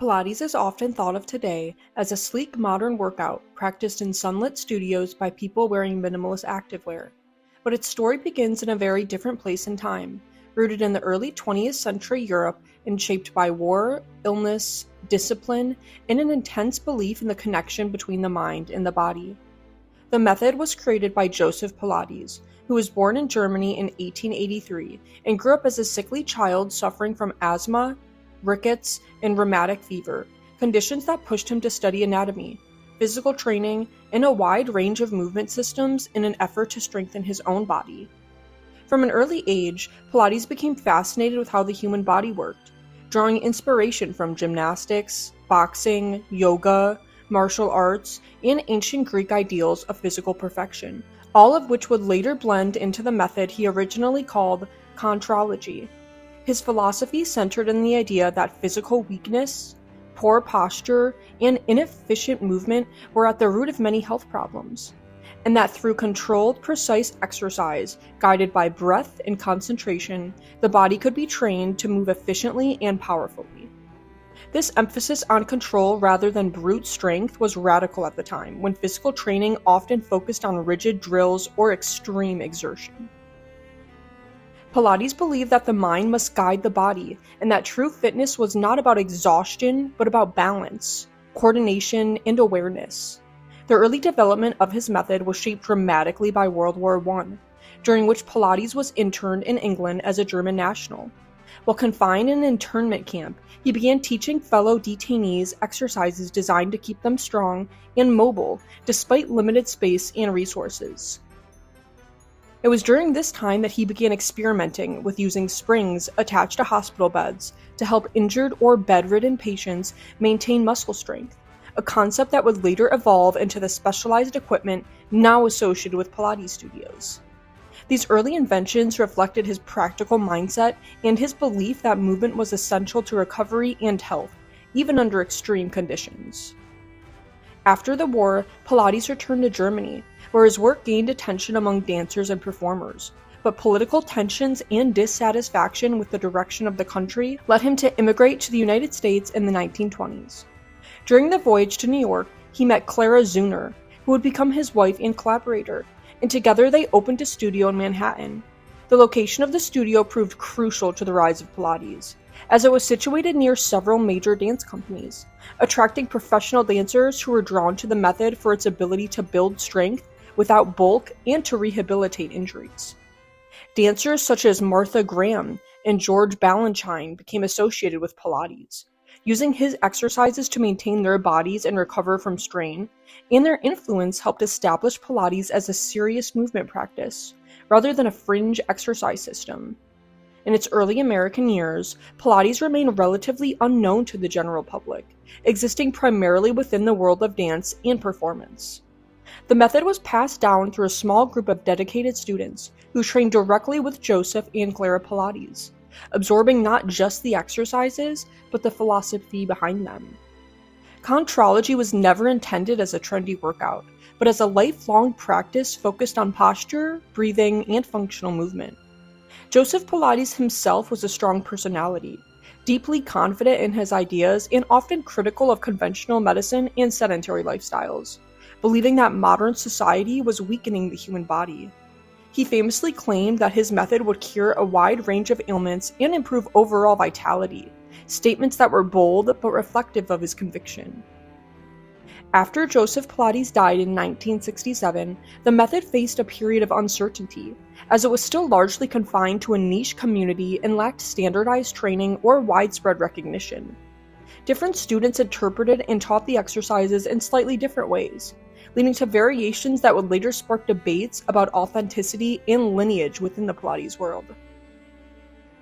Pilates is often thought of today as a sleek modern workout practiced in sunlit studios by people wearing minimalist activewear. But its story begins in a very different place and time, rooted in the early 20th century Europe and shaped by war, illness, discipline, and an intense belief in the connection between the mind and the body. The method was created by Joseph Pilates, who was born in Germany in 1883 and grew up as a sickly child suffering from asthma, rickets, and rheumatic fever, conditions that pushed him to study anatomy, physical training, and a wide range of movement systems in an effort to strengthen his own body. From an early age, Pilates became fascinated with how the human body worked, drawing inspiration from gymnastics, boxing, yoga, martial arts, and ancient Greek ideals of physical perfection, all of which would later blend into the method he originally called contrology. His philosophy centered in the idea that physical weakness, poor posture, and inefficient movement were at the root of many health problems, and that through controlled, precise exercise, guided by breath and concentration, the body could be trained to move efficiently and powerfully. This emphasis on control rather than brute strength was radical at the time, when physical training often focused on rigid drills or extreme exertion. Pilates believed that the mind must guide the body, and that true fitness was not about exhaustion, but about balance, coordination, and awareness. The early development of his method was shaped dramatically by World War I, during which Pilates was interned in England as a German national. While confined in an internment camp, he began teaching fellow detainees exercises designed to keep them strong and mobile, despite limited space and resources. It was during this time that he began experimenting with using springs attached to hospital beds to help injured or bedridden patients maintain muscle strength, a concept that would later evolve into the specialized equipment now associated with Pilates studios. These early inventions reflected his practical mindset and his belief that movement was essential to recovery and health, even under extreme conditions. After the war, Pilates returned to Germany, where his work gained attention among dancers and performers, but political tensions and dissatisfaction with the direction of the country led him to immigrate to the United States in the 1920s. During the voyage to New York, he met Clara Zeuner, who would become his wife and collaborator, and together they opened a studio in Manhattan. The location of the studio proved crucial to the rise of Pilates, as it was situated near several major dance companies, attracting professional dancers who were drawn to the method for its ability to build strength without bulk and to rehabilitate injuries. Dancers such as Martha Graham and George Balanchine became associated with Pilates, using his exercises to maintain their bodies and recover from strain, and their influence helped establish Pilates as a serious movement practice, rather than a fringe exercise system. In its early American years, Pilates remained relatively unknown to the general public, existing primarily within the world of dance and performance. The method was passed down through a small group of dedicated students who trained directly with Joseph and Clara Pilates, absorbing not just the exercises, but the philosophy behind them. Contrology was never intended as a trendy workout, but as a lifelong practice focused on posture, breathing, and functional movement. Joseph Pilates himself was a strong personality, deeply confident in his ideas and often critical of conventional medicine and sedentary lifestyles, believing that modern society was weakening the human body. He famously claimed that his method would cure a wide range of ailments and improve overall vitality, statements that were bold but reflective of his conviction. After Joseph Pilates died in 1967, the method faced a period of uncertainty, as it was still largely confined to a niche community and lacked standardized training or widespread recognition. Different students interpreted and taught the exercises in slightly different ways, leading to variations that would later spark debates about authenticity and lineage within the Pilates world.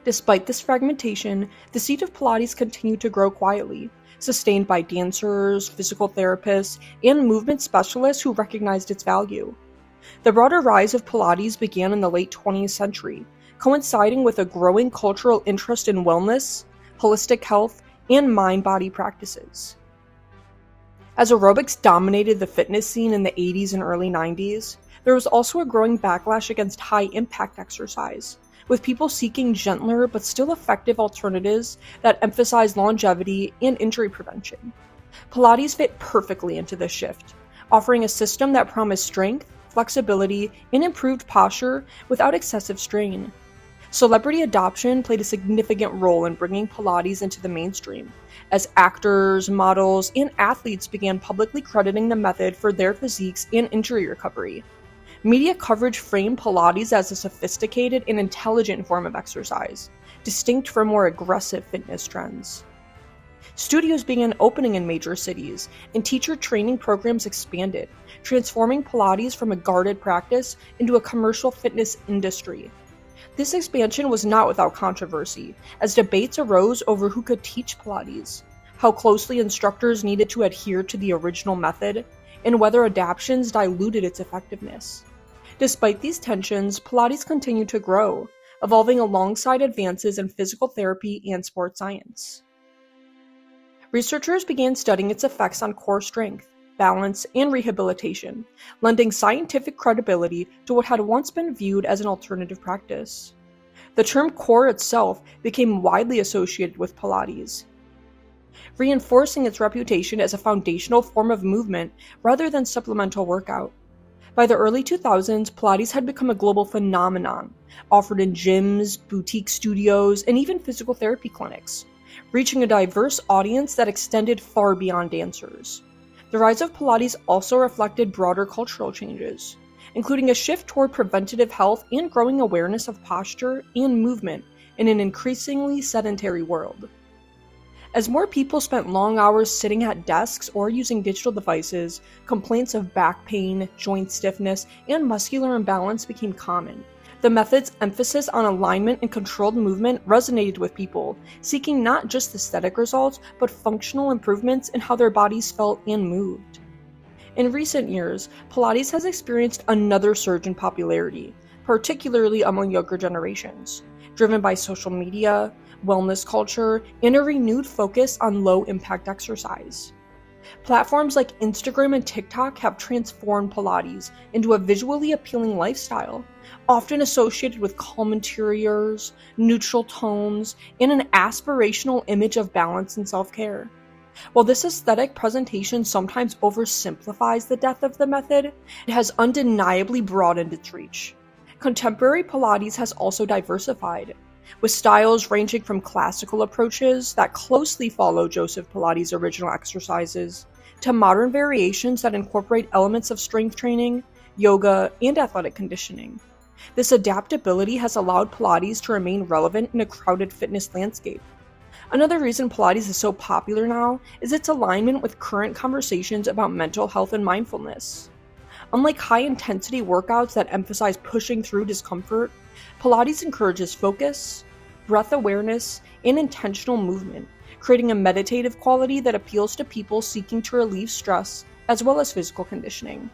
Despite this fragmentation, the seat of Pilates continued to grow quietly, sustained by dancers, physical therapists, and movement specialists who recognized its value. The broader rise of Pilates began in the late 20th century, coinciding with a growing cultural interest in wellness, holistic health, and mind-body practices. As aerobics dominated the fitness scene in the 80s and early 90s, there was also a growing backlash against high-impact exercise, with people seeking gentler but still effective alternatives that emphasize longevity and injury prevention. Pilates fit perfectly into this shift, offering a system that promised strength, flexibility, and improved posture without excessive strain. Celebrity adoption played a significant role in bringing Pilates into the mainstream, as actors, models, and athletes began publicly crediting the method for their physiques and injury recovery. Media coverage framed Pilates as a sophisticated and intelligent form of exercise, distinct from more aggressive fitness trends. Studios began opening in major cities, and teacher training programs expanded, transforming Pilates from a guarded practice into a commercial fitness industry. This expansion was not without controversy, as debates arose over who could teach Pilates, how closely instructors needed to adhere to the original method, and whether adaptations diluted its effectiveness. Despite these tensions, Pilates continued to grow, evolving alongside advances in physical therapy and sports science. Researchers began studying its effects on core strength, balance, and rehabilitation, lending scientific credibility to what had once been viewed as an alternative practice. The term core itself became widely associated with Pilates, reinforcing its reputation as a foundational form of movement rather than supplemental workout. By the early 2000s, Pilates had become a global phenomenon, offered in gyms, boutique studios, and even physical therapy clinics, reaching a diverse audience that extended far beyond dancers. The rise of Pilates also reflected broader cultural changes, including a shift toward preventative health and growing awareness of posture and movement in an increasingly sedentary world. As more people spent long hours sitting at desks or using digital devices, complaints of back pain, joint stiffness, and muscular imbalance became common. The method's emphasis on alignment and controlled movement resonated with people, seeking not just aesthetic results, but functional improvements in how their bodies felt and moved. In recent years, Pilates has experienced another surge in popularity, particularly among younger generations, driven by social media, wellness culture, and a renewed focus on low-impact exercise. Platforms like Instagram and TikTok have transformed Pilates into a visually appealing lifestyle, often associated with calm interiors, neutral tones, and an aspirational image of balance and self-care. While this aesthetic presentation sometimes oversimplifies the depth of the method, it has undeniably broadened its reach. Contemporary Pilates has also diversified, with styles ranging from classical approaches that closely follow Joseph Pilates' original exercises, to modern variations that incorporate elements of strength training, yoga, and athletic conditioning. This adaptability has allowed Pilates to remain relevant in a crowded fitness landscape. Another reason Pilates is so popular now is its alignment with current conversations about mental health and mindfulness. Unlike high-intensity workouts that emphasize pushing through discomfort, Pilates encourages focus, breath awareness, and intentional movement, creating a meditative quality that appeals to people seeking to relieve stress as well as physical conditioning.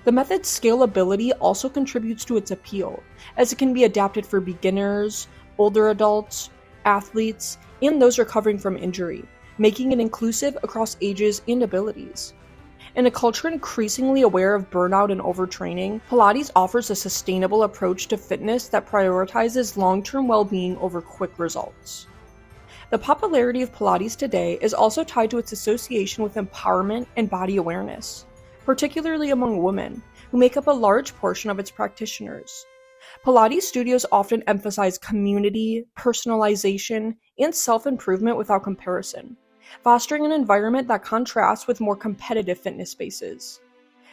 The method's scalability also contributes to its appeal, as it can be adapted for beginners, older adults, athletes, and those recovering from injury, making it inclusive across ages and abilities. In a culture increasingly aware of burnout and overtraining, Pilates offers a sustainable approach to fitness that prioritizes long-term well-being over quick results. The popularity of Pilates today is also tied to its association with empowerment and body awareness, particularly among women, who make up a large portion of its practitioners. Pilates studios often emphasize community, personalization, and self-improvement without comparison, fostering an environment that contrasts with more competitive fitness spaces.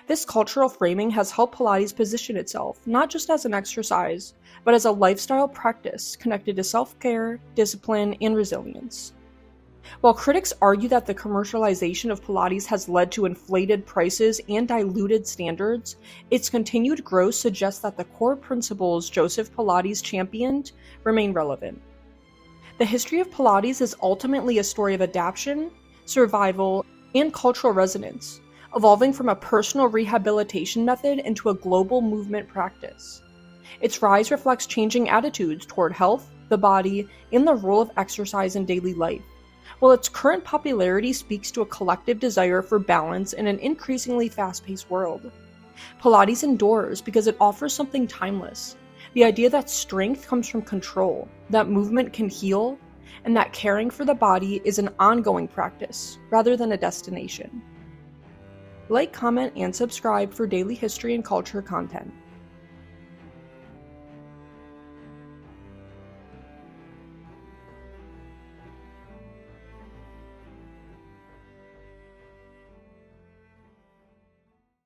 This cultural framing has helped Pilates position itself not just as an exercise, but as a lifestyle practice connected to self-care, discipline, and resilience. While critics argue that the commercialization of Pilates has led to inflated prices and diluted standards, its continued growth suggests that the core principles Joseph Pilates championed remain relevant. The history of Pilates is ultimately a story of adaptation, survival, and cultural resonance, evolving from a personal rehabilitation method into a global movement practice. Its rise reflects changing attitudes toward health, the body, and the role of exercise in daily life, while its current popularity speaks to a collective desire for balance in an increasingly fast-paced world. Pilates endures because it offers something timeless, The idea that strength comes from control, that movement can heal, and that caring for the body is an ongoing practice rather than a destination. Like, comment, and subscribe for daily history and culture content.